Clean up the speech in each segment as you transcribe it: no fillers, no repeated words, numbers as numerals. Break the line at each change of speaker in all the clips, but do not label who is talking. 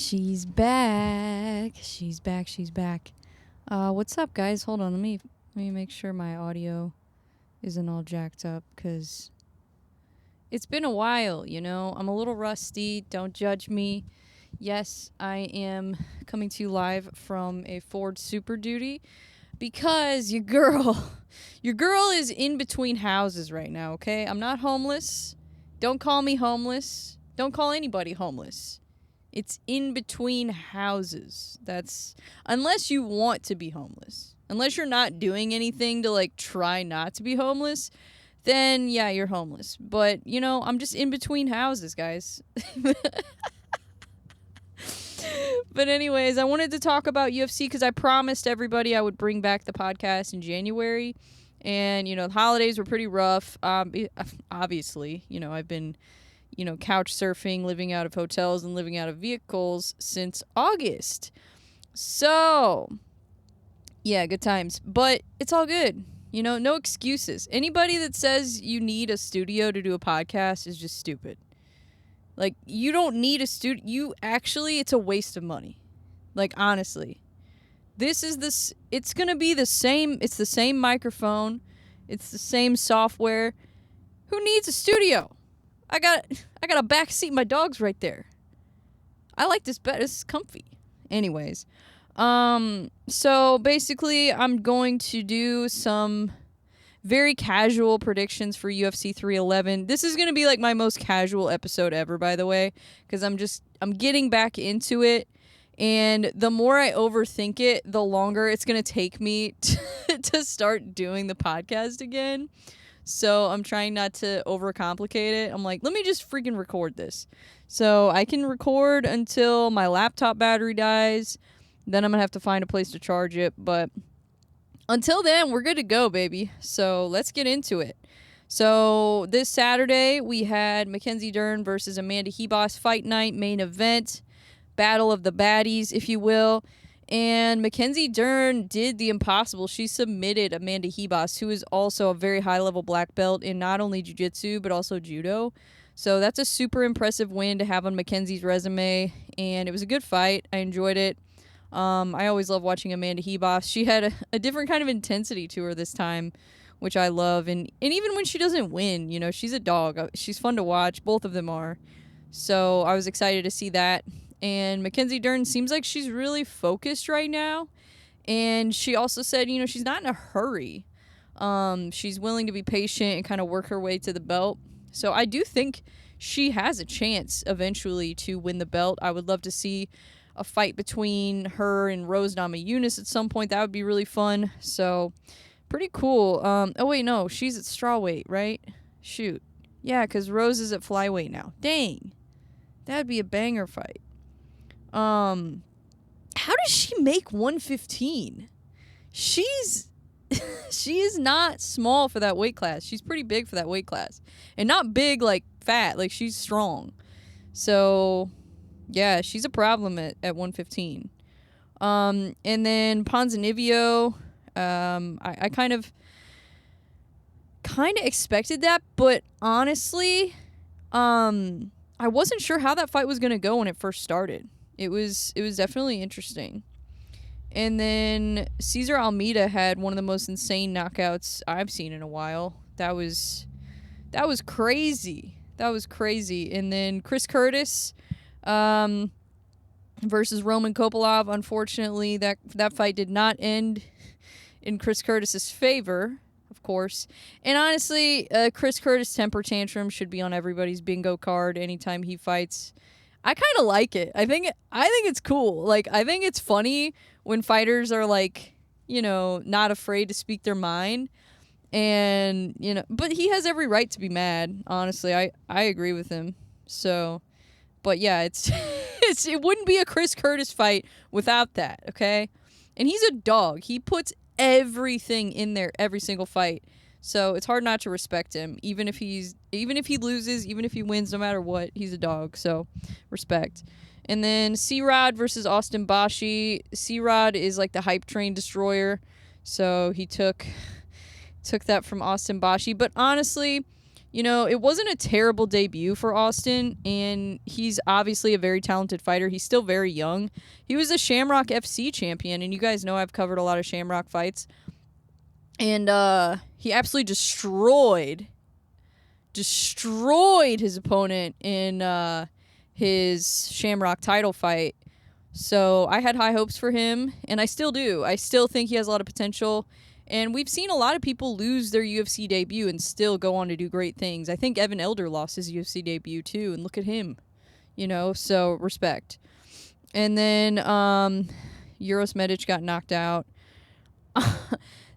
She's back. She's back. She's back. What's up, guys? Hold on. Let me make sure my audio isn't all jacked up, because it's been a while, you know? I'm a little rusty. Don't judge me. Yes, I am coming to you live from a Ford Super Duty because your girl is in between houses right now, okay? I'm not homeless. Don't call me homeless. Don't call anybody homeless. It's in between houses. That's unless you want to be homeless. Unless you're not doing anything to like try not to be homeless, then yeah, you're homeless. But, you know, I'm just in between houses, guys. But anyways, I wanted to talk about UFC because I promised everybody I would bring back the podcast in January. And, you know, the holidays were pretty rough. Obviously, you know, I've been, you know, couch surfing, living out of hotels and living out of vehicles since August. So, yeah, good times. But it's all good. You know, no excuses. Anybody that says you need a studio to do a podcast is just stupid. Like, you don't need a studio. It's a waste of money. Like, honestly. It's going to be the same. It's the same microphone. It's the same software. Who needs a studio? I got a back seat. My dog's right there. I like this bed. It's comfy. Anyways. So basically I'm going to do some very casual predictions for UFC 311. This is going to be like my most casual episode ever, by the way, because I'm getting back into it. And the more I overthink it, the longer it's going to take me to start doing the podcast again. So I'm trying not to overcomplicate it. I'm like, let me just freaking record this. So I can record until my laptop battery dies. Then I'm going to have to find a place to charge it. But until then, we're good to go, baby. So let's get into it. So this Saturday, we had Mackenzie Dern versus Amanda Hebos fight night, main event. Battle of the baddies, if you will. And Mackenzie Dern did the impossible. She submitted Amanda Hebos, who is also a very high-level black belt in not only jiu-jitsu, but also judo. So that's a super impressive win to have on Mackenzie's resume. And it was a good fight. I enjoyed it. I always love watching Amanda Hebos. She had a different kind of intensity to her this time, which I love. And even when she doesn't win, you know, she's a dog. She's fun to watch. Both of them are. So I was excited to see that. And Mackenzie Dern seems like she's really focused right now. And she also said, you know, she's not in a hurry. She's willing to be patient and kind of work her way to the belt. So I do think she has a chance eventually to win the belt. I would love to see a fight between her and Rose Namajunas at some point. That would be really fun. So pretty cool. Oh, wait, no. She's at strawweight, right? Shoot. Yeah, because Rose is at flyweight now. Dang. That'd be a banger fight. How does she make 115? She is not small for that weight class. She's pretty big for that weight class. And not big like fat, like she's strong. So, yeah, she's a problem at 115. And then Ponzinibbio, I kind of expected that, but honestly, I wasn't sure how that fight was going to go when it first started. It was definitely interesting. And then Cesar Almeida had one of the most insane knockouts I've seen in a while. That was crazy. That was crazy. And then Chris Curtis versus Roman Kopylov. Unfortunately, that fight did not end in Chris Curtis's favor, of course. And honestly, Chris Curtis' temper tantrum should be on everybody's bingo card anytime he fights. I kind of like it. I think it's cool. Like, I think it's funny when fighters are like, you know, not afraid to speak their mind. And, you know, but he has every right to be mad. Honestly, I agree with him. So, but yeah, it wouldn't be a Chris Curtis fight without that. Okay. And he's a dog. He puts everything in there, every single fight. So it's hard not to respect him, even if he loses, even if he wins, no matter what, he's a dog. So respect. And then C-Rod versus Austin Bashi. C-Rod is like the hype train destroyer. So he took that from Austin Bashi. But honestly, You know, it wasn't a terrible debut for Austin, and he's obviously a very talented fighter. He's still very young. He was a Shamrock FC champion, and you guys know I've covered a lot of Shamrock fights. And he absolutely destroyed his opponent in his Shamrock title fight. So I had high hopes for him, and I still do. I still think he has a lot of potential. And we've seen a lot of people lose their UFC debut and still go on to do great things. I think Evan Elder lost his UFC debut too, and look at him. You know, so respect. And then Uros Medic got knocked out.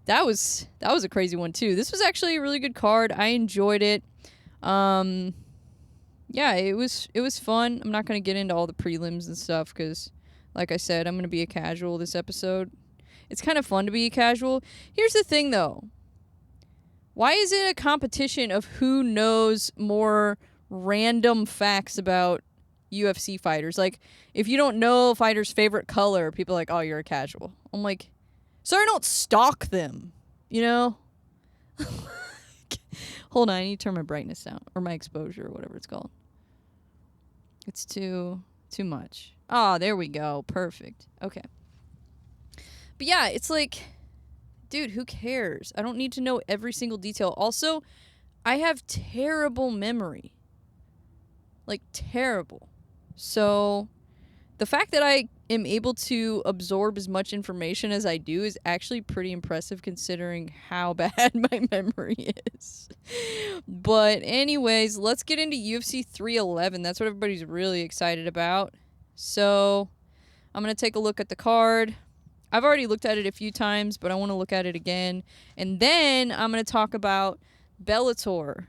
That was a crazy one too. This was actually a really good card. I enjoyed it. Yeah, it was fun. I'm not going to get into all the prelims and stuff because, like I said, I'm going to be a casual this episode. It's kind of fun to be a casual. Here's the thing, though. Why is it a competition of who knows more random facts about UFC fighters? Like, if you don't know a fighter's favorite color, people are like, oh, you're a casual. I'm like, so I don't stalk them, you know? Hold on, I need to turn my brightness down, or my exposure, or whatever it's called. It's too much. Oh, there we go. Perfect. Okay. But yeah, it's like, dude, who cares? I don't need to know every single detail. Also, I have terrible memory. Like, terrible. So, the fact that I am able to absorb as much information as I do is actually pretty impressive considering how bad my memory is. But anyways, let's get into UFC 311. That's what everybody's really excited about. So, I'm going to take a look at the card. I've already looked at it a few times, but I want to look at it again. And then I'm going to talk about Bellator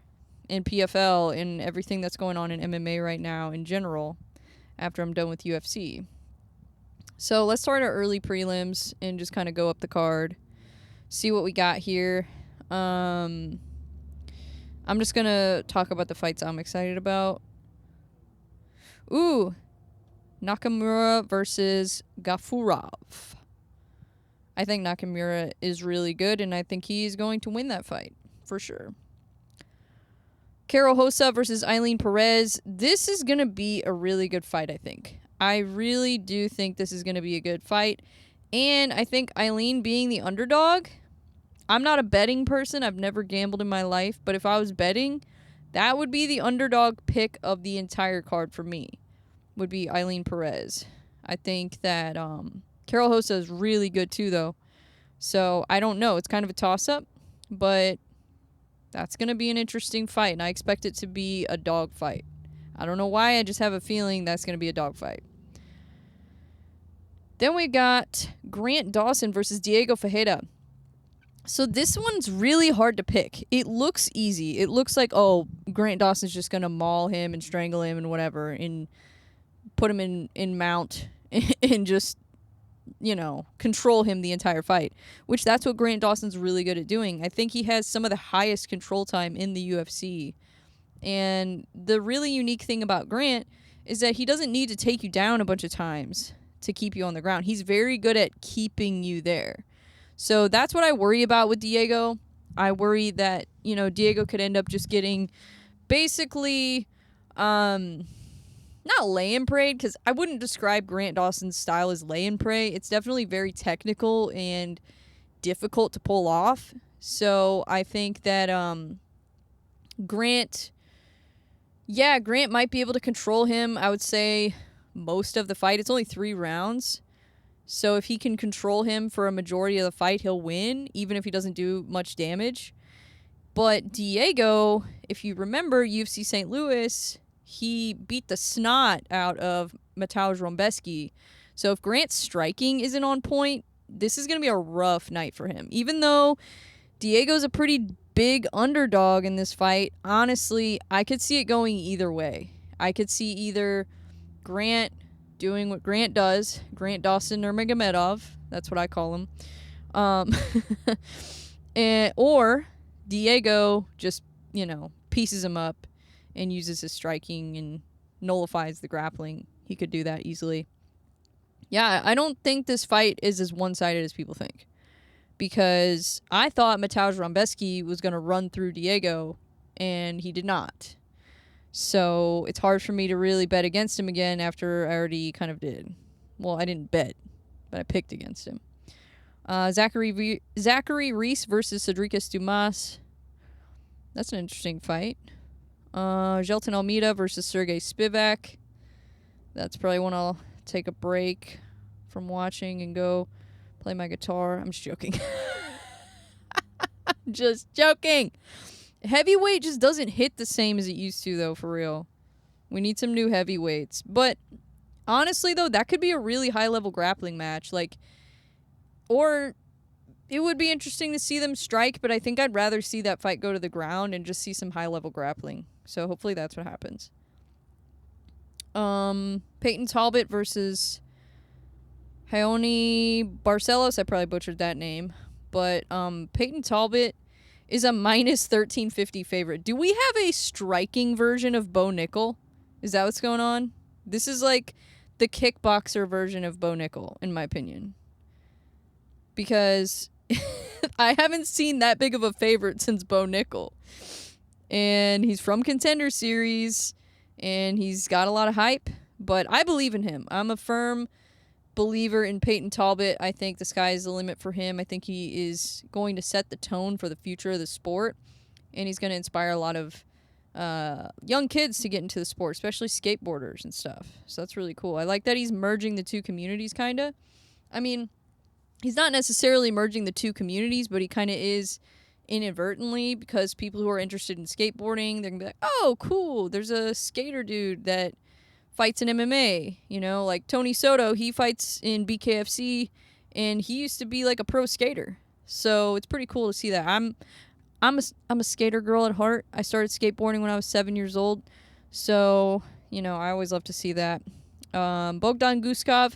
and PFL and everything that's going on in MMA right now in general after I'm done with UFC. So let's start our early prelims and just kind of go up the card, see what we got here. I'm just going to talk about the fights I'm excited about. Ooh, Nakamura versus Gafurov. I think Nakamura is really good, and I think he's going to win that fight, for sure. Karol Rosa versus Eileen Perez. This is going to be a really good fight, I think. I really do think this is going to be a good fight. And I think Eileen being the underdog, I'm not a betting person. I've never gambled in my life. But if I was betting, that would be the underdog pick of the entire card for me, would be Eileen Perez. I think that Karol Rosa is really good too, though. So I don't know. It's kind of a toss-up, but that's going to be an interesting fight, and I expect it to be a dog fight. I don't know why. I just have a feeling that's going to be a dog fight. Then we got Grant Dawson versus Diego Ferreira. So this one's really hard to pick. It looks easy. It looks like, oh, Grant Dawson's just going to maul him and strangle him and whatever and put him in mount and just, you know, control him the entire fight, which that's what Grant Dawson's really good at doing. I think he has some of the highest control time in the UFC. And the really unique thing about Grant is that he doesn't need to take you down a bunch of times to keep you on the ground. He's very good at keeping you there. So that's what I worry about with Diego. I worry that, you know, Diego could end up just getting basically not lay and pray, because I wouldn't describe Grant Dawson's style as lay and pray. It's definitely very technical and difficult to pull off. So I think that Grant might be able to control him, I would say, most of the fight. It's only 3 rounds. So if he can control him for a majority of the fight, he'll win, even if he doesn't do much damage. But Diego, if you remember UFC St. Louis, he beat the snot out of Mateusz Rombeski. So if Grant's striking isn't on point, this is going to be a rough night for him. Even though Diego's a pretty big underdog in this fight, honestly, I could see it going either way. I could see either Grant doing what Grant does, Grant Dawson Nurmagomedov, that's what I call him, or Diego just, you know, pieces him up and uses his striking and nullifies the grappling. He could do that easily. Yeah, I don't think this fight is as one-sided as people think, because I thought Mateusz Rombeski was going to run through Diego and he did not. So it's hard for me to really bet against him again after I already kind of did. Well, I didn't bet, but I picked against him. Zachary Reese versus Cedricus Dumas. That's an interesting fight. Gelton Almeida versus Sergey Spivak. That's probably one I'll take a break from watching and go play my guitar. I'm just joking. Just joking. Heavyweight just doesn't hit the same as it used to, though, for real. We need some new heavyweights. But honestly, though, that could be a really high-level grappling match. Like, or it would be interesting to see them strike, but I think I'd rather see that fight go to the ground and just see some high-level grappling. So hopefully that's what happens. Peyton Talbot versus Heoni Barcelos. I probably butchered that name. But Peyton Talbot is a minus 1350 favorite. Do we have a striking version of Bo Nickel? Is that what's going on? This is like the kickboxer version of Bo Nickel, in my opinion. Because I haven't seen that big of a favorite since Bo Nickel. And he's from Contender Series, and he's got a lot of hype. But I believe in him. I'm a firm believer in Peyton Talbot. I think the sky is the limit for him. I think he is going to set the tone for the future of the sport, and he's going to inspire a lot of young kids to get into the sport, especially skateboarders and stuff. So that's really cool. I like that he's merging the two communities, kind of. I mean, he's not necessarily merging the two communities, but he kind of is inadvertently, because people who are interested in skateboarding, they're going to be like, oh, cool, there's a skater dude that fights in MMA, you know, like Tony Soto, he fights in BKFC, and he used to be like a pro skater. So it's pretty cool to see that. I'm a skater girl at heart. I started skateboarding when I was 7 years old. So, you know, I always love to see that. Bogdan Guskov,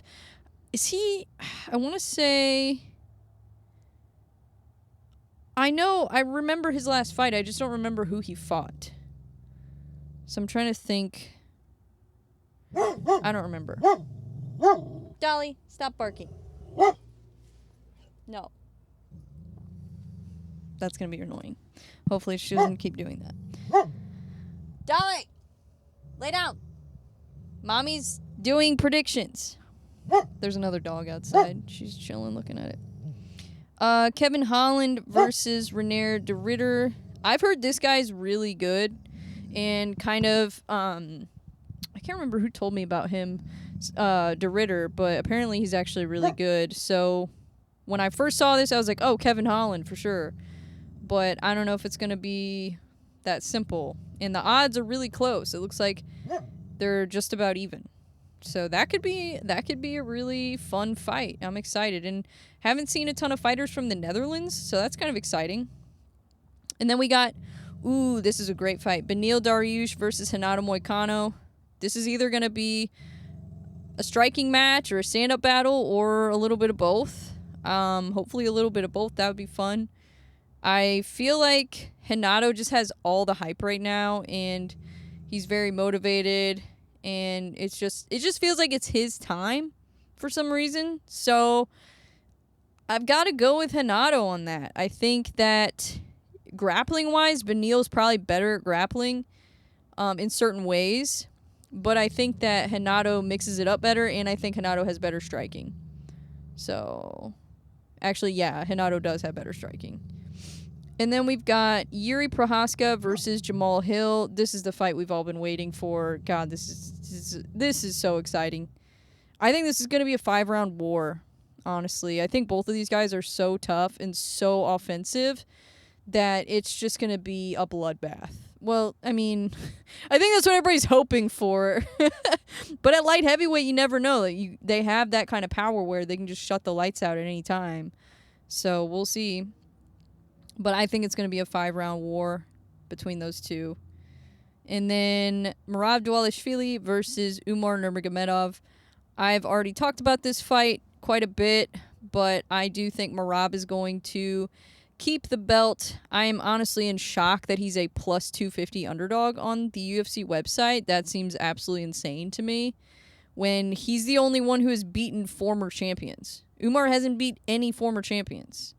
is he, I want to say, I remember his last fight. I just don't remember who he fought. So I'm trying to think. I don't remember. Dolly, stop barking. No. That's going to be annoying. Hopefully she doesn't keep doing that. Dolly! Lay down. Mommy's doing predictions. There's another dog outside. She's chilling looking at it. Kevin Holland versus Reinier de Ridder. I've heard this guy's really good. And kind of, I can't remember who told me about him, de Ridder, but apparently he's actually really good. So when I first saw this, I was like, oh, Kevin Holland for sure. But I don't know if it's going to be that simple. And the odds are really close. It looks like they're just about even. So that could be a really fun fight. I'm excited. And haven't seen a ton of fighters from the Netherlands, so that's kind of exciting. And then we got, this is a great fight. Beneil Dariush versus Renato Moicano. This is either going to be a striking match or a stand-up battle or a little bit of both. Hopefully a little bit of both. That would be fun. I feel like Renato just has all the hype right now, and he's very motivated, and it just feels like it's his time for some reason. So I've got to go with Renato on that. I think that grappling-wise, Beneil's probably better at grappling in certain ways. But I think that Renato mixes it up better, and I think Renato has better striking. So, actually, yeah, Renato does have better striking. And then we've got Yuri Prohaska versus Jamal Hill. This is the fight we've all been waiting for. God, this is so exciting. I think this is going to be a 5-round war, honestly. I think both of these guys are so tough and so offensive that it's just going to be a bloodbath. Well, I mean, I think that's what everybody's hoping for. But at light heavyweight, you never know. They have that kind of power where they can just shut the lights out at any time. So we'll see. But I think it's going to be a 5-round war between those two. And then Merab Dvalishvili versus Umar Nurmagomedov. I've already talked about this fight quite a bit, but I do think Merab is going to keep the belt. I am honestly in shock that he's a plus 250 underdog on the UFC website. That seems absolutely insane to me when he's the only one who has beaten former champions. Umar hasn't beat any former champions.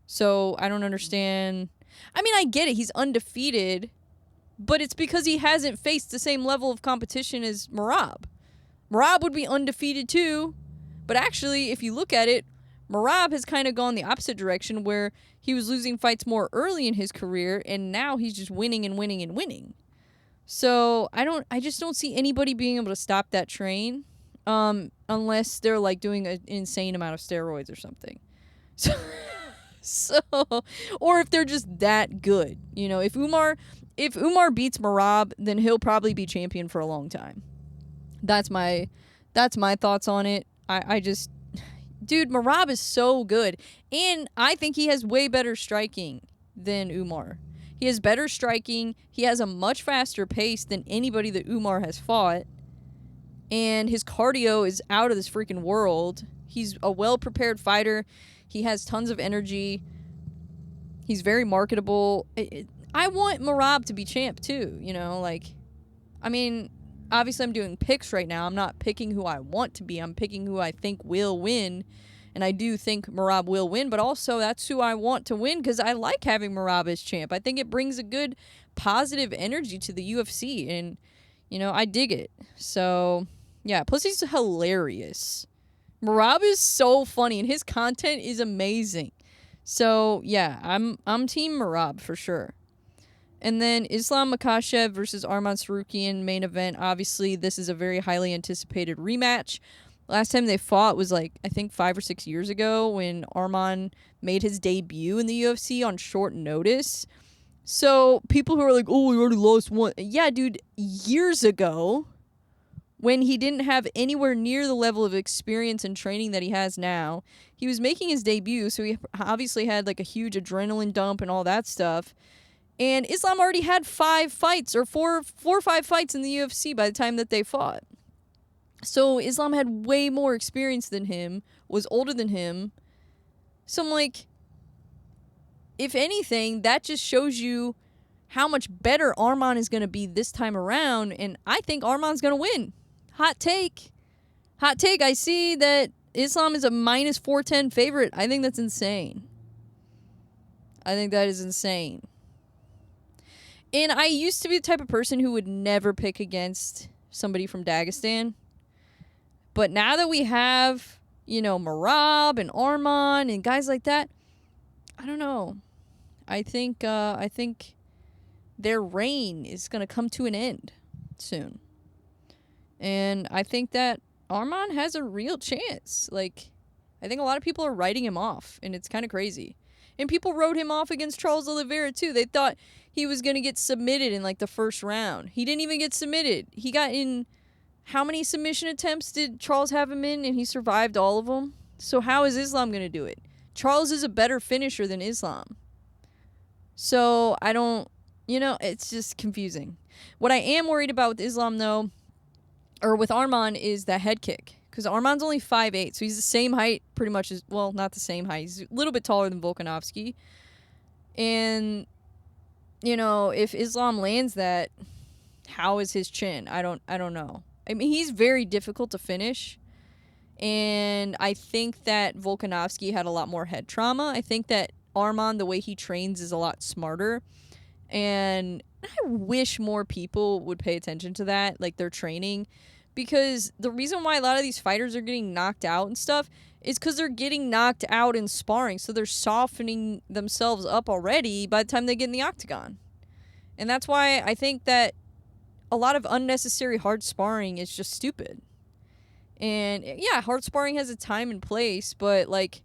So I don't understand. I mean, I get it. He's undefeated, but it's because he hasn't faced the same level of competition as Merab. Merab would be undefeated too, but actually, if you look at it, Merab has kind of gone the opposite direction where he was losing fights more early in his career, and now he's just winning and winning and winning. So I just don't see anybody being able to stop that train, unless they're like doing an insane amount of steroids or something. So, or if they're just that good, you know, if Umar beats Merab, then he'll probably be champion for a long time. That's my thoughts on it. I just, dude, Merab is so good, and I think he has way better striking than Umar. He has better striking. He has a much faster pace than anybody that Umar has fought. And his cardio is out of this freaking world. He's a well-prepared fighter. He has tons of energy. He's very marketable. I want Merab to be champ too, you know, like, I mean, obviously I'm doing picks right now. I'm not picking who I want to be. I'm picking who I think will win. And I do think Merab will win, but also that's who I want to win because I like having Merab as champ. I think it brings a good positive energy to the UFC, and, you know, I dig it. So, yeah, plus he's hilarious. Merab is so funny, and his content is amazing. So, yeah, I'm team Merab for sure. And then Islam Makhachev versus Arman Tsarukyan main event. Obviously, this is a very highly anticipated rematch. Last time they fought was like, I think 5 or 6 years ago when Arman made his debut in the UFC on short notice. So people who are like, oh, he already lost one. Yeah, dude, years ago when he didn't have anywhere near the level of experience and training that he has now, he was making his debut. So he obviously had like a huge adrenaline dump and all that stuff. And Islam already had 5 fights or four or 5 fights in the UFC by the time that they fought. So Islam had way more experience than him, was older than him. So I'm like, if anything, that just shows you how much better Arman is going to be this time around. And I think Arman's going to win. Hot take. Hot take. I see that Islam is a minus 410 favorite. I think that's insane. I think that is insane. And I used to be the type of person who would never pick against somebody from Dagestan. But now that we have, you know, Merab and Arman and guys like that, I don't know. I think their reign is going to come to an end soon. And I think that Arman has a real chance. Like, I think a lot of people are writing him off, and it's kind of crazy. And people wrote him off against Charles Oliveira, too. They thought he was going to get submitted in, like, the first round. He didn't even get submitted. He got in... How many submission attempts did Charles have him in, and he survived all of them? So how is Islam going to do it? Charles is a better finisher than Islam. So I don't, you know, it's just confusing. What I am worried about with Islam, though, or with Arman, is that head kick. Because Arman's only 5'8", so he's the same height pretty much as, well, not the same height. He's a little bit taller than Volkanovski. And, you know, if Islam lands that, how is his chin? I don't know. I mean, he's very difficult to finish, and I think that Volkanovski had a lot more head trauma. I think that Arman, the way he trains, is a lot smarter, and I wish more people would pay attention to that, like their training, because the reason why a lot of these fighters are getting knocked out and stuff is because they're getting knocked out in sparring, so they're softening themselves up already by the time they get in the octagon. And that's why I think that a lot of unnecessary hard sparring is just stupid. And yeah, hard sparring has a time and place, but like,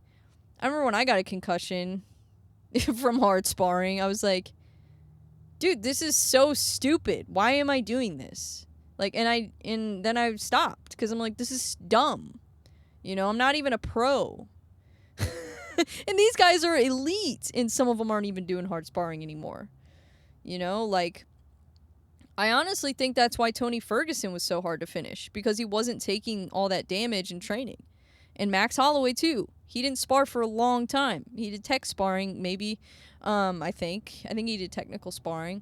I remember when I got a concussion from hard sparring, I was like, dude, this is so stupid. Why am I doing this? Like, and then I stopped because I'm like, this is dumb. You know, I'm not even a pro. And these guys are elite, and some of them aren't even doing hard sparring anymore. You know, like, I honestly think that's why Tony Ferguson was so hard to finish, because he wasn't taking all that damage in training. And Max Holloway, too. He didn't spar for a long time. He did tech sparring, maybe, I think. I think he did technical sparring.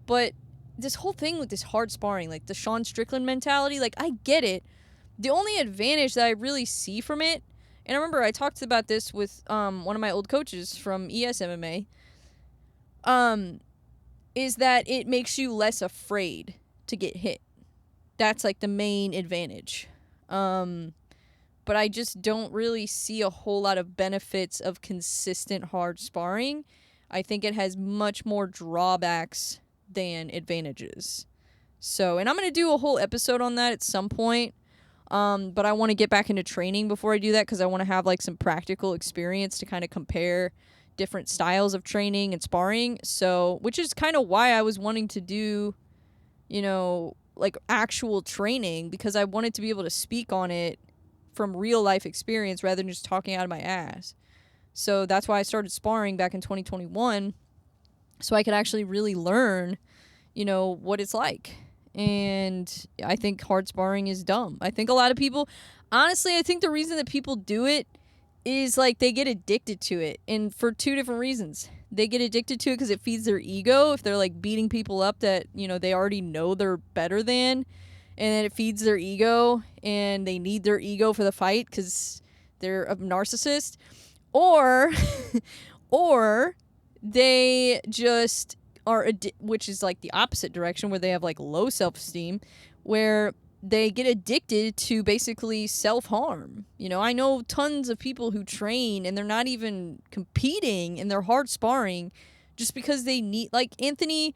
But this whole thing with this hard sparring, like the Sean Strickland mentality, like, I get it. The only advantage that I really see from it, and I remember I talked about this with one of my old coaches from ES MMA, is that it makes you less afraid to get hit. That's like the main advantage. But I just don't really see a whole lot of benefits of consistent hard sparring. I think it has much more drawbacks than advantages. So, and I'm going to do a whole episode on that at some point. But I want to get back into training before I do that, because I want to have like some practical experience to kind of compare different styles of training and sparring. So, which is kind of why I was wanting to do, you know, like actual training, because I wanted to be able to speak on it from real life experience rather than just talking out of my ass. So that's why I started sparring back in 2021, so I could actually really learn, you know, what it's like. And I think hard sparring is dumb. I think a lot of people, honestly, I think the reason that people do it is like they get addicted to it, and for two different reasons. They get addicted to it because it feeds their ego. If they're like beating people up that, you know, they already know they're better than, and then it feeds their ego and they need their ego for the fight because they're a narcissist. Or or they just are which is like the opposite direction, where they have like low self-esteem, where they get addicted to basically self-harm. You know, I know tons of people who train and they're not even competing and they're hard sparring just because they need, like Anthony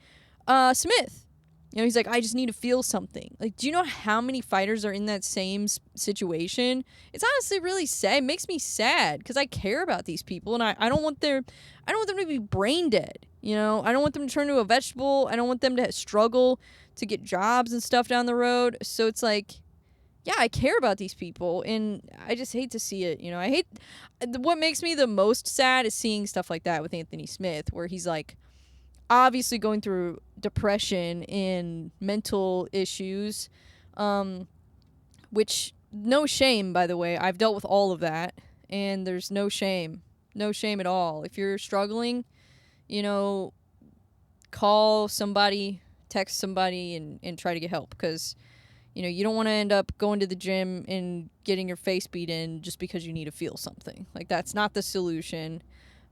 Smith. You know, he's like, I just need to feel something. Like, do you know how many fighters are in that same situation? It's honestly really sad. It makes me sad because I care about these people, and I don't want them to be brain dead. You know, I don't want them to turn into a vegetable. I don't want them to struggle to get jobs and stuff down the road. So it's like, yeah, I care about these people, and I just hate to see it. You know, what makes me the most sad is seeing stuff like that with Anthony Smith, where he's like obviously going through depression and mental issues, which, no shame, by the way. I've dealt with all of that, and there's no shame at all. If you're struggling, you know, call somebody, text somebody, and try to get help, because, you know, you don't want to end up going to the gym and getting your face beat in just because you need to feel something. Like, that's not the solution.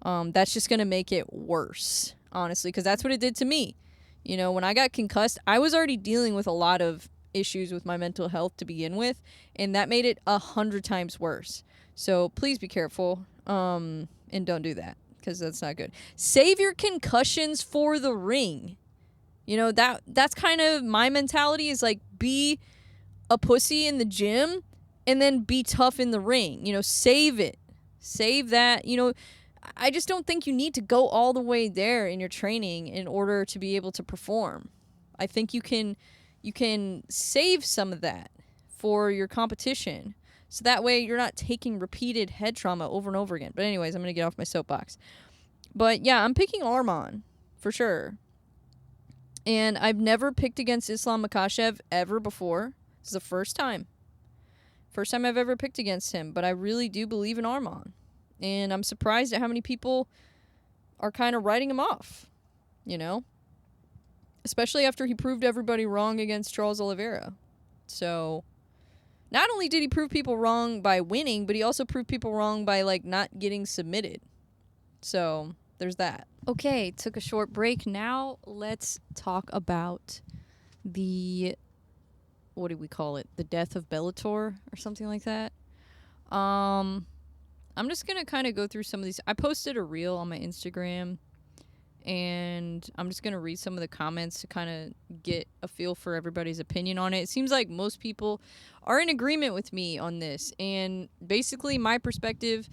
That's just going to make it worse, honestly, because that's what it did to me. You know, when I got concussed, I was already dealing with a lot of issues with my mental health to begin with, and that made it 100 times worse. So please be careful, and don't do that, because that's not good. Save your concussions for the ring. You know, that's kind of my mentality, is like, be a pussy in the gym and then be tough in the ring. You know, save it. Save that. You know, I just don't think you need to go all the way there in your training in order to be able to perform. I think you can save some of that for your competition, so that way you're not taking repeated head trauma over and over again. But anyways, I'm going to get off my soapbox. But yeah, I'm picking Arman for sure. And I've never picked against Islam Makhachev ever before. This is the first time. First time I've ever picked against him, but I really do believe in Arman. And I'm surprised at how many people are kind of writing him off, you know? Especially after he proved everybody wrong against Charles Oliveira. So, not only did he prove people wrong by winning, but he also proved people wrong by, like, not getting submitted. So, there's that. Okay, took a short break. Now, let's talk about the, what do we call it? The death of Bellator or something like that. I'm just going to kind of go through some of these. I posted a reel on my Instagram, and I'm just going to read some of the comments to kind of get a feel for everybody's opinion on it. It seems like most people are in agreement with me on this, and basically my perspective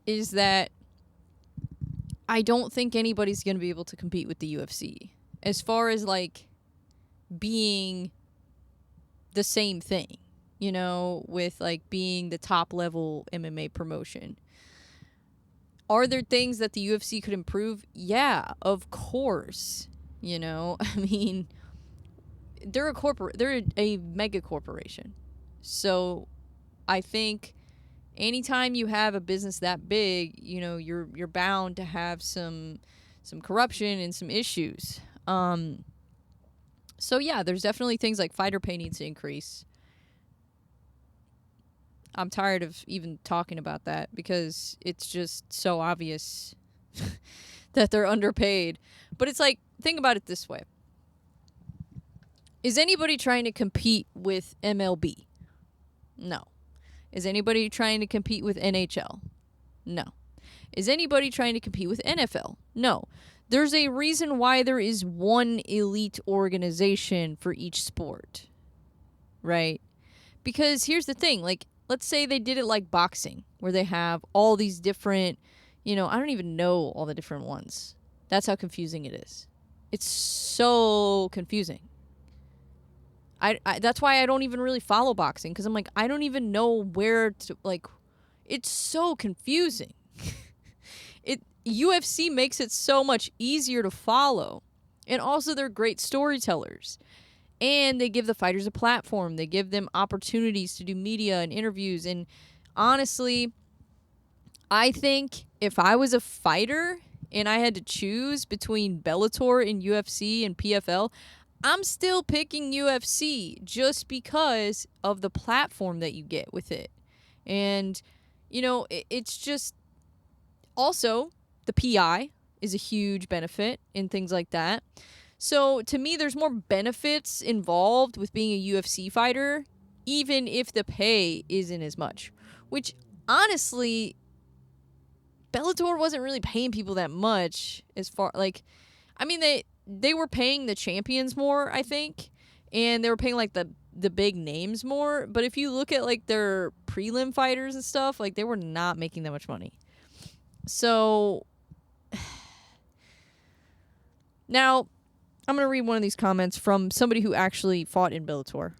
is that I don't think anybody's going to be able to compete with the UFC as far as, like, being the same thing, you know, with, like, being the top level MMA promotion. Are there things that the UFC could improve? Yeah, of course. You know, I mean, they're a mega corporation. So I think anytime you have a business that big, you know, you're bound to have some corruption and some issues. So yeah, there's definitely things like fighter pay needs to increase. I'm tired of even talking about that because it's just so obvious that they're underpaid. But it's like, think about it this way. Is anybody trying to compete with MLB? No. Is anybody trying to compete with NHL? No. Is anybody trying to compete with NFL? No. There's a reason why there is one elite organization for each sport, right? Because here's the thing, like, let's say they did it like boxing, where they have all these different, I don't even know all the different ones. That's how confusing it is. It's so confusing. I that's why I don't even really follow boxing, because I'm like, I don't even know where to, like, it's so confusing. UFC makes it so much easier to follow. And also they're great storytellers. And they give the fighters a platform. They give them opportunities to do media and interviews. And honestly, I think if I was a fighter and I had to choose between Bellator and UFC and PFL, I'm still picking UFC just because of the platform that you get with it. And, it's just also the PI is a huge benefit in things like that. So to me, there's more benefits involved with being a UFC fighter, even if the pay isn't as much. Which, honestly, Bellator wasn't really paying people that much as far, like, I mean, they were paying the champions more, I think, and they were paying, like, the big names more. But if you look at, like, their prelim fighters and stuff, like, they were not making that much money. So now I'm going to read one of these comments from somebody who actually fought in Bellator,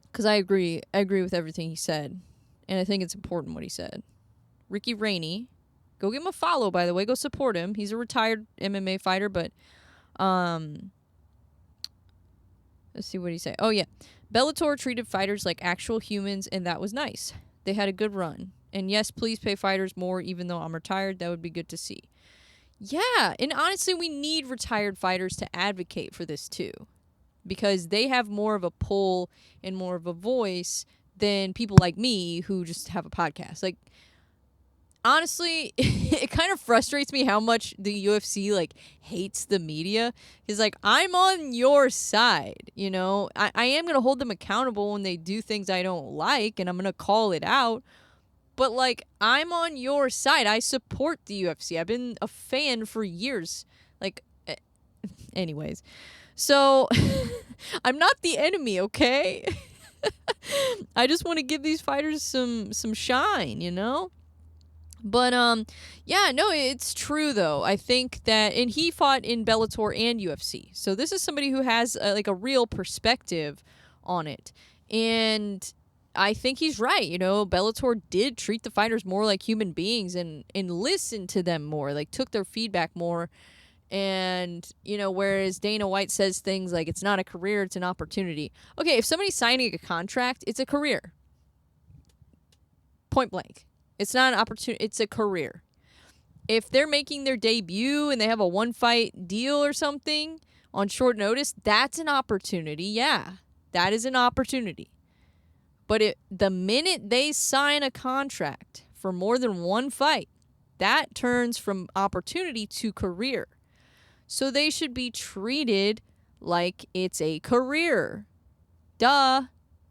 because I agree with everything he said, and I think it's important what he said. Ricky Rainey, go give him a follow, by the way. Go support him. He's a retired MMA fighter, but let's see what he said. Oh, yeah. Bellator treated fighters like actual humans, and that was nice. They had a good run. And yes, please pay fighters more, even though I'm retired. That would be good to see. Yeah, and honestly, we need retired fighters to advocate for this too, because they have more of a pull and more of a voice than people like me who just have a podcast. Like, honestly, it kind of frustrates me how much the UFC, like, hates the media. Because, like, I'm on your side, I am going to hold them accountable when they do things I don't like, and I'm going to call it out. But, like, I'm on your side. I support the UFC. I've been a fan for years. Like, anyways. So, I'm not the enemy, okay? I just want to give these fighters some shine, But, yeah, no, it's true, though. I think that, and he fought in Bellator and UFC. So this is somebody who has, a real perspective on it. And I think he's right. Bellator did treat the fighters more like human beings and listened to them more, like took their feedback more. And, whereas Dana White says things like, it's not a career, it's an opportunity. Okay, if somebody's signing a contract, it's a career. Point blank. It's not an opportunity, it's a career. If they're making their debut and they have a one-fight deal or something on short notice, that's an opportunity. Yeah, that is an opportunity. But the minute they sign a contract for more than one fight, that turns from opportunity to career. So they should be treated like it's a career. Duh.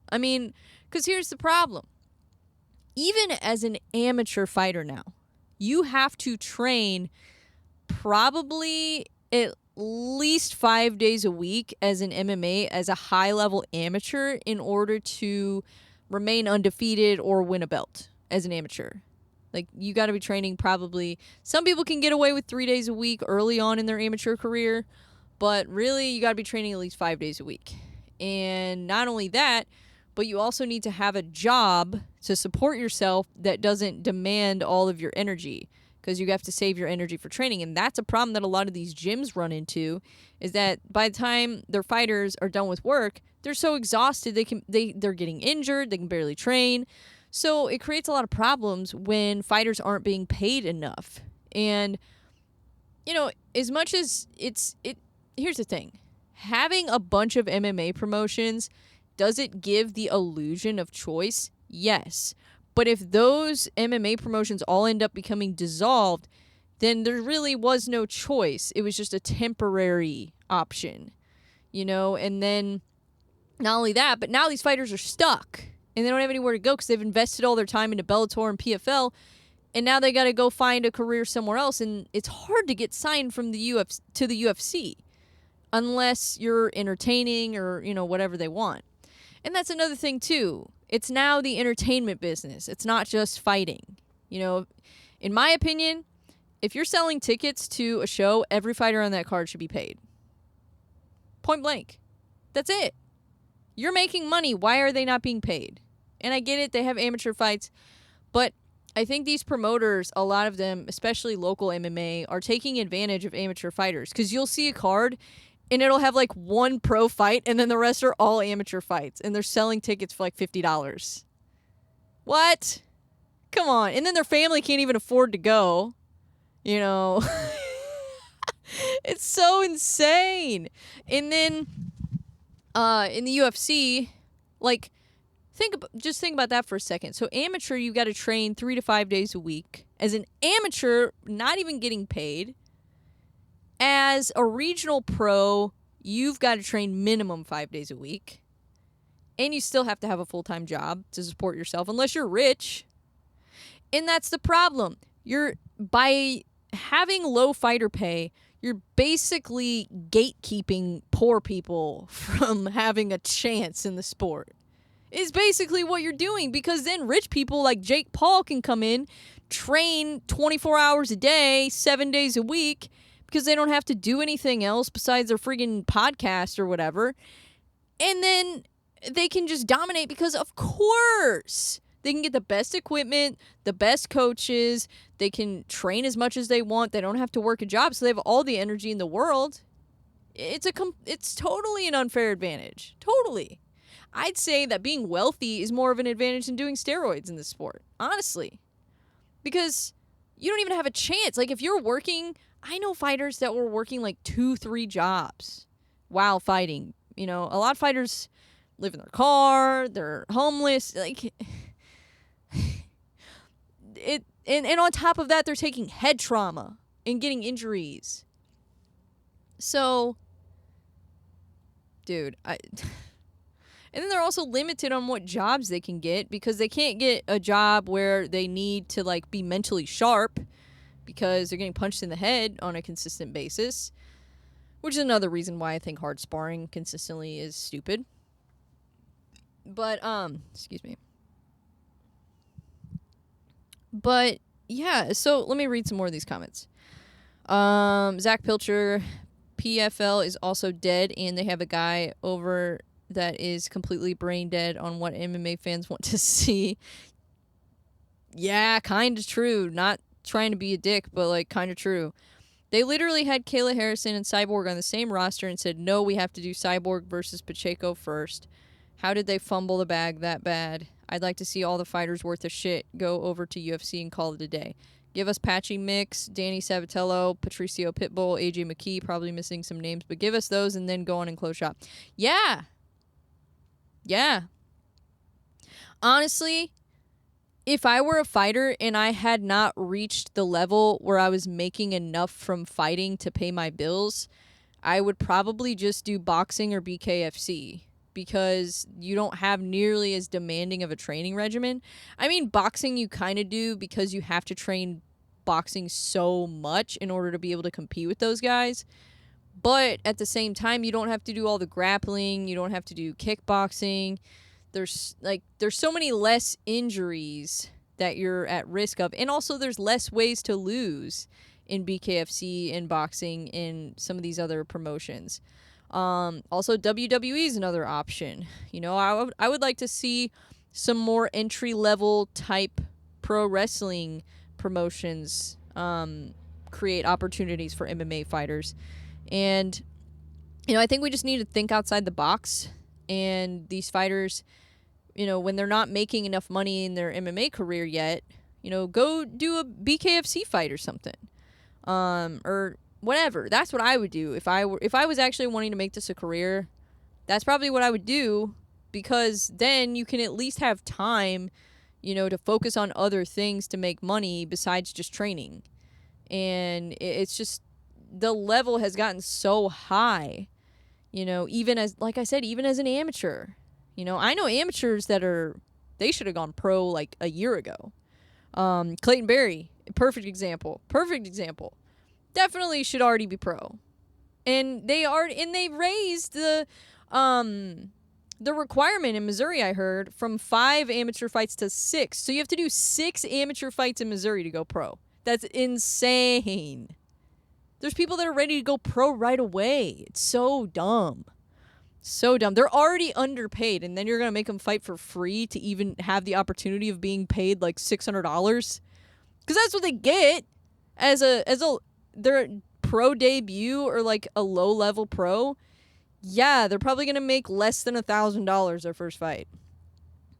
I mean, because here's the problem. Even as an amateur fighter now, you have to train probably at least 5 days a week as an MMA, as a high-level amateur, in order to remain undefeated or win a belt as an amateur. Like, you got to be training probably, some people can get away with 3 days a week early on in their amateur career, but really you got to be training at least 5 days a week. And not only that, but you also need to have a job to support yourself that doesn't demand all of your energy, because you have to save your energy for training. And that's a problem that a lot of these gyms run into, is that by the time their fighters are done with work, they're so exhausted, they're getting injured, they can barely train. So it creates a lot of problems when fighters aren't being paid enough. And, as much as here's the thing. Having a bunch of MMA promotions, does it give the illusion of choice? Yes. But if those MMA promotions all end up becoming dissolved, then there really was no choice. It was just a temporary option, and then not only that, but now these fighters are stuck and they don't have anywhere to go because they've invested all their time into Bellator and PFL, and now they got to go find a career somewhere else, and it's hard to get signed from the UFC to the UFC unless you're entertaining or, whatever they want. And that's another thing too. It's now the entertainment business. It's not just fighting. In my opinion, if you're selling tickets to a show, every fighter on that card should be paid. Point blank. That's it. You're making money. Why are they not being paid? And I get it. They have amateur fights. But I think these promoters, a lot of them, especially local MMA, are taking advantage of amateur fighters. Because you'll see a card and it'll have like one pro fight and then the rest are all amateur fights. And they're selling tickets for like $50. What? Come on. And then their family can't even afford to go. It's so insane. And then in the UFC, like, think about that for a second. So amateur, you got to train 3 to 5 days a week. As an amateur, not even getting paid. As a regional pro, you've got to train minimum 5 days a week. And you still have to have a full-time job to support yourself, unless you're rich. And that's the problem. By having low fighter pay, you're basically gatekeeping poor people from having a chance in the sport. Is basically what you're doing, because then rich people like Jake Paul can come in, train 24 hours a day, 7 days a week, because they don't have to do anything else besides their friggin' podcast or whatever. And then they can just dominate because, of course, they can get the best equipment, the best coaches. They can train as much as they want. They don't have to work a job, so they have all the energy in the world. It's totally an unfair advantage. Totally. I'd say that being wealthy is more of an advantage than doing steroids in this sport, honestly. Because you don't even have a chance. Like, if you're working, I know fighters that were working like 2-3 jobs while fighting. A lot of fighters live in their car, they're homeless, like... And on top of that, they're taking head trauma and getting injuries. So, dude, and then they're also limited on what jobs they can get, because they can't get a job where they need to like be mentally sharp because they're getting punched in the head on a consistent basis, which is another reason why I think hard sparring consistently is stupid. But excuse me. But, yeah, so let me read some more of these comments. Zach Pilcher, PFL is also dead, and they have a guy over that is completely brain dead on what MMA fans want to see. Yeah, kind of true. Not trying to be a dick, but, like, kind of true. They literally had Kayla Harrison and Cyborg on the same roster and said, no, we have to do Cyborg versus Pacheco first. How did they fumble the bag that bad? I'd like to see all the fighters worth of shit go over to UFC and call it a day. Give us Patchy Mix, Danny Sabatello, Patricio Pitbull, AJ McKee, probably missing some names, but give us those and then go on and close shop. Yeah. Honestly, if I were a fighter and I had not reached the level where I was making enough from fighting to pay my bills, I would probably just do boxing or BKFC. Because you don't have nearly as demanding of a training regimen. I mean, boxing you kind of do because you have to train boxing so much in order to be able to compete with those guys. But at the same time, you don't have to do all the grappling. You don't have to do kickboxing. There's so many less injuries that you're at risk of. And also there's less ways to lose in BKFC, in boxing, in some of these other promotions. Also, WWE is another option. I would like to see some more entry-level type pro wrestling promotions create opportunities for MMA fighters. And, I think we just need to think outside the box. And these fighters, when they're not making enough money in their MMA career yet, go do a BKFC fight or something. Or whatever. That's what I would do if I was actually wanting to make this a career. That's probably what I would do, because then you can at least have time, to focus on other things to make money besides just training. And it's just, the level has gotten so high, you know, even as, like I said, even as an amateur. You know, I know amateurs that they should have gone pro like a year ago. Clayton Berry, perfect example. Definitely should already be pro. And they raised the requirement in Missouri, I heard, from 5 amateur fights to 6. So you have to do 6 amateur fights in Missouri to go pro. That's insane. There's people that are ready to go pro right away. It's so dumb. So dumb. They're already underpaid, and then you're going to make them fight for free to even have the opportunity of being paid like $600? Because that's what they get as their pro debut or like a low-level pro. Yeah, they're probably going to make less than $1,000 their first fight.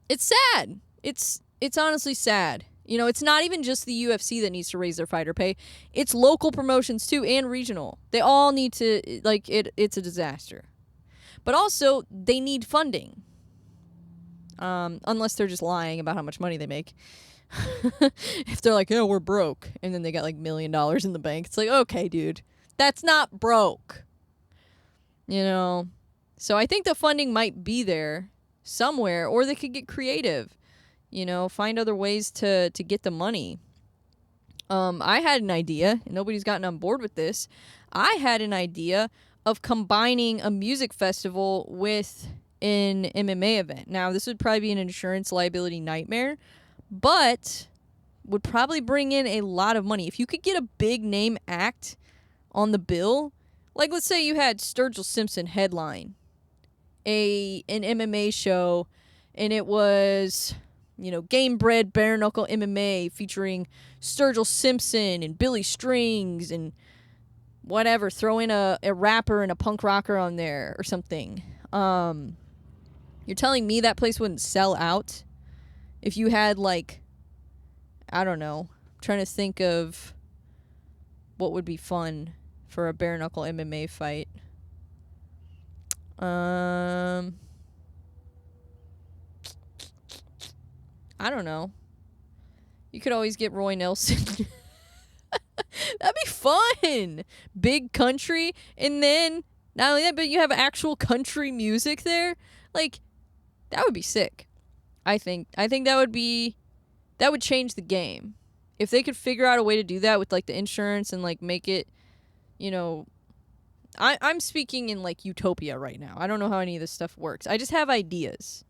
It's sad. It's honestly sad. You know, it's not even just the UFC that needs to raise their fighter pay. It's local promotions too, and regional. They all need to, like, it's a disaster. But also, they need funding. Unless they're just lying about how much money they make. If they're like, we're broke, and then they got like $1 million in the bank. It's like, okay, dude, that's not broke. You know? So I think the funding might be there somewhere, or they could get creative. You know, find other ways to get the money. I had an idea, and nobody's gotten on board with this. I had an idea of combining a music festival with an MMA event. Now, this would probably be an insurance liability nightmare, but would probably bring in a lot of money. If you could get a big name act on the bill, like let's say you had Sturgill Simpson headline an MMA show, and it was, you know, Game Bred Bare Knuckle MMA featuring Sturgill Simpson and Billy Strings and whatever. Throw in a rapper and a punk rocker on there or something. You're telling me that place wouldn't sell out if you had, like, I don't know. I'm trying to think of what would be fun for a bare knuckle MMA fight. I don't know. You could always get Roy Nelson. That'd be fun. Big country. And then, not only that, but you have actual country music there. Like, that would be sick. I think that would change the game. If they could figure out a way to do that with, like, the insurance and, like, make it, you know, I'm speaking in, like, utopia right now. I don't know how any of this stuff works. I just have ideas.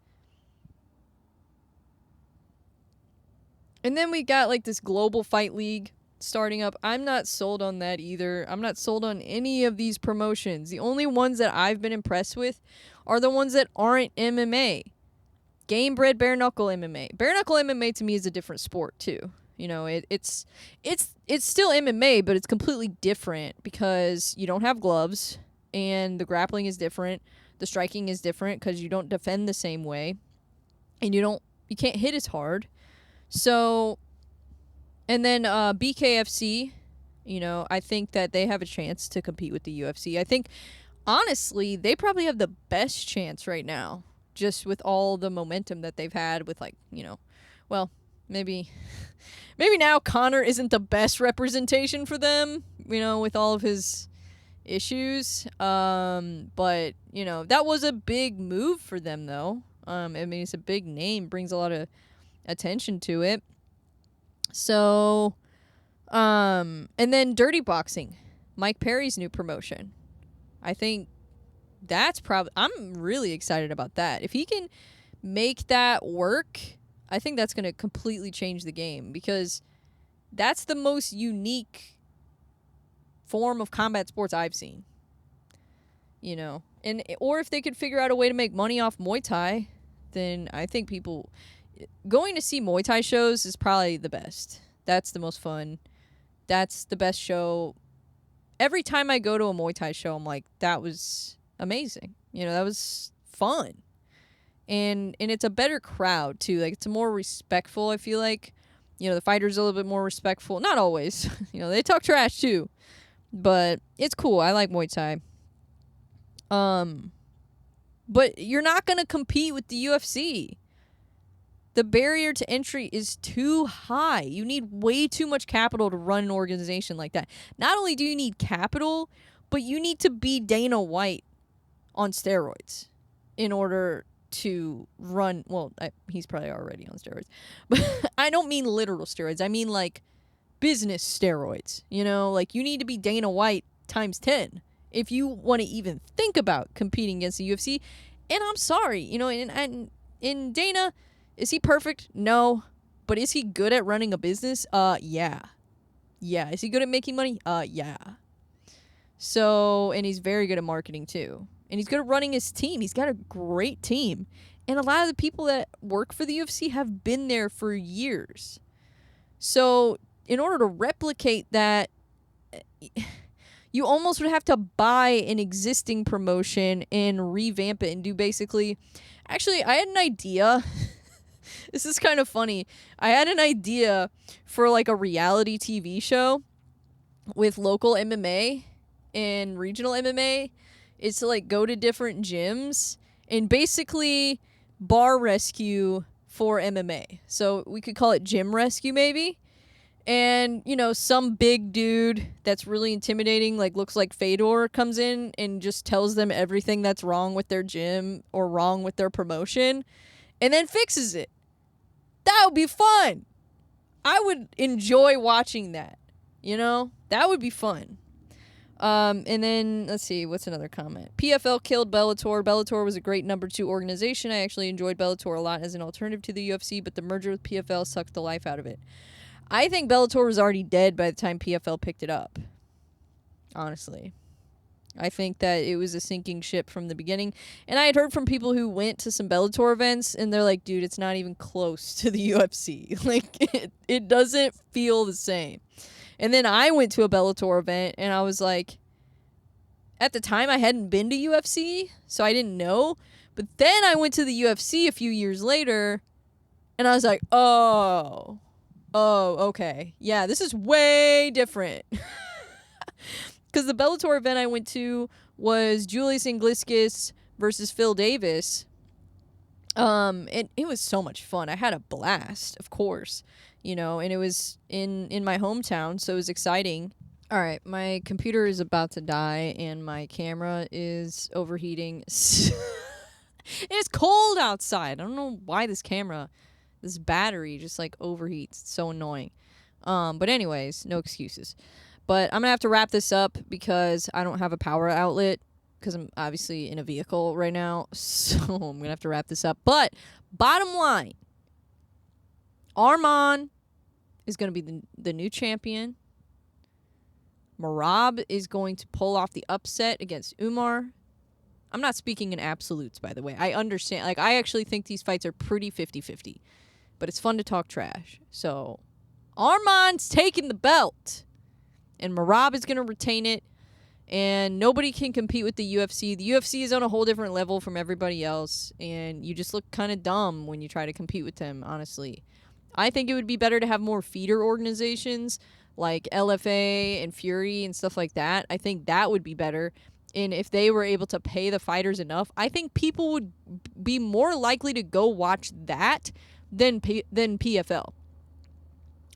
And then we got, like, this global fight league starting up. I'm not sold on that either. I'm not sold on any of these promotions. The only ones that I've been impressed with are the ones that aren't MMA. Game Bred Bare Knuckle MMA. Bare Knuckle MMA to me is a different sport too. You know, it's still MMA, but it's completely different because you don't have gloves and the grappling is different. The striking is different because you don't defend the same way, and you can't hit as hard. So, and then BKFC, you know, I think that they have a chance to compete with the UFC. I think, honestly, they probably have the best chance right now, just with all the momentum that they've had with, like, you know, well, maybe now Conor isn't the best representation for them, you know, with all of his issues. But, you know, that was a big move for them, though. I mean, it's a big name, brings a lot of attention to it. So, and then Dirty Boxing, Mike Perry's new promotion. I think that's I'm really excited about that. If he can make that work, I think that's going to completely change the game, because that's the most unique form of combat sports I've seen. You know, or if they could figure out a way to make money off Muay Thai, then I think people going to see Muay Thai shows is probably the best. That's the most fun. That's the best show. Every time I go to a Muay Thai show, I'm like, that was amazing. You know, that was fun. And it's a better crowd too. Like, it's more respectful, I feel like. You know, the fighters are a little bit more respectful. Not always. You know, they talk trash too. But it's cool. I like Muay Thai. But you're not going to compete with the UFC. The barrier to entry is too high. You need way too much capital to run an organization like that. Not only do you need capital, but you need to be Dana White on steroids in order to run. Well, he's probably already on steroids. But I don't mean literal steroids. I mean like business steroids. You know, like you need to be Dana White times 10 if you want to even think about competing against the UFC. And I'm sorry, you know, and Dana, is he perfect? No. But is he good at running a business? Yeah. Yeah. Is he good at making money? Yeah. So, and he's very good at marketing too. And he's good at running his team. He's got a great team. And a lot of the people that work for the UFC have been there for years. So, in order to replicate that, you almost would have to buy an existing promotion and revamp it and do basically... Actually, I had an idea. This is kind of funny. I had an idea for like a reality TV show with local MMA and regional MMA. It's to like go to different gyms and basically bar rescue for MMA. So we could call it gym rescue maybe. And, you know, some big dude that's really intimidating, like looks like Fedor, comes in and just tells them everything that's wrong with their gym or wrong with their promotion and then fixes it. That would be fun. I would enjoy watching that. You know, that would be fun. And then, let's see, what's another comment? PFL killed Bellator. Bellator was a great number 2 organization. I actually enjoyed Bellator a lot as an alternative to the UFC, but the merger with PFL sucked the life out of it. I think Bellator was already dead by the time PFL picked it up. Honestly. I think that it was a sinking ship from the beginning. And I had heard from people who went to some Bellator events, and they're like, dude, it's not even close to the UFC. Like, it doesn't feel the same. And then I went to a Bellator event, and I was like, at the time, I hadn't been to UFC, so I didn't know. But then I went to the UFC a few years later, and I was like, oh, okay. Yeah, this is way different. Because the Bellator event I went to was Julius Ingliskus versus Phil Davis. It was so much fun. I had a blast, of course, you know, and it was in my hometown, so it was exciting. All right, my computer is about to die, and my camera is overheating. It's cold outside. I don't know why this battery just like overheats. It's so annoying. But anyways, no excuses. But I'm going to have to wrap this up because I don't have a power outlet because I'm obviously in a vehicle right now. So I'm going to have to wrap this up. But bottom line, Arman is going to be the new champion. Merab is going to pull off the upset against Umar. I'm not speaking in absolutes, by the way. I understand. Like, I actually think these fights are pretty 50-50. But it's fun to talk trash. So, Arman's taking the belt. And Merab is going to retain it. And nobody can compete with the UFC. The UFC is on a whole different level from everybody else. And you just look kind of dumb when you try to compete with them, honestly. I think it would be better to have more feeder organizations like LFA and Fury and stuff like that. I think that would be better. And if they were able to pay the fighters enough, I think people would be more likely to go watch that than PFL.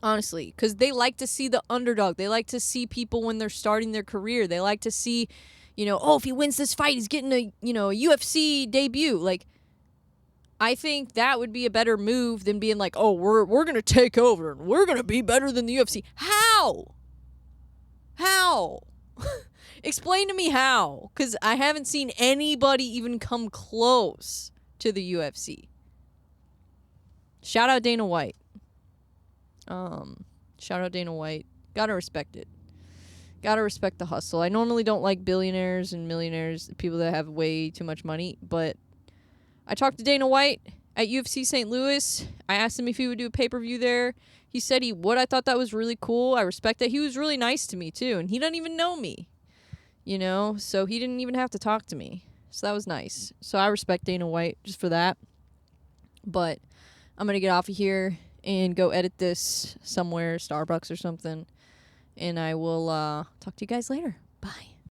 Honestly, because they like to see the underdog. They like to see people when they're starting their career. They like to see, you know, oh, if he wins this fight, he's getting a UFC debut. Like, I think that would be a better move than being like, oh, we're going to take over and we're going to be better than the UFC. How? Explain to me how. Because I haven't seen anybody even come close to the UFC. Shout out Dana White. Gotta respect it. Gotta respect the hustle. I normally don't like billionaires and millionaires, people that have way too much money, but I talked to Dana White at UFC St. Louis. I asked him if he would do a pay-per-view there. He said he would. I thought that was really cool. I respect that. He was really nice to me, too, and he doesn't even know me, you know, so he didn't even have to talk to me. So that was nice. So I respect Dana White just for that. But I'm going to get off of here and go edit this somewhere, Starbucks or something. And I will talk to you guys later. Bye.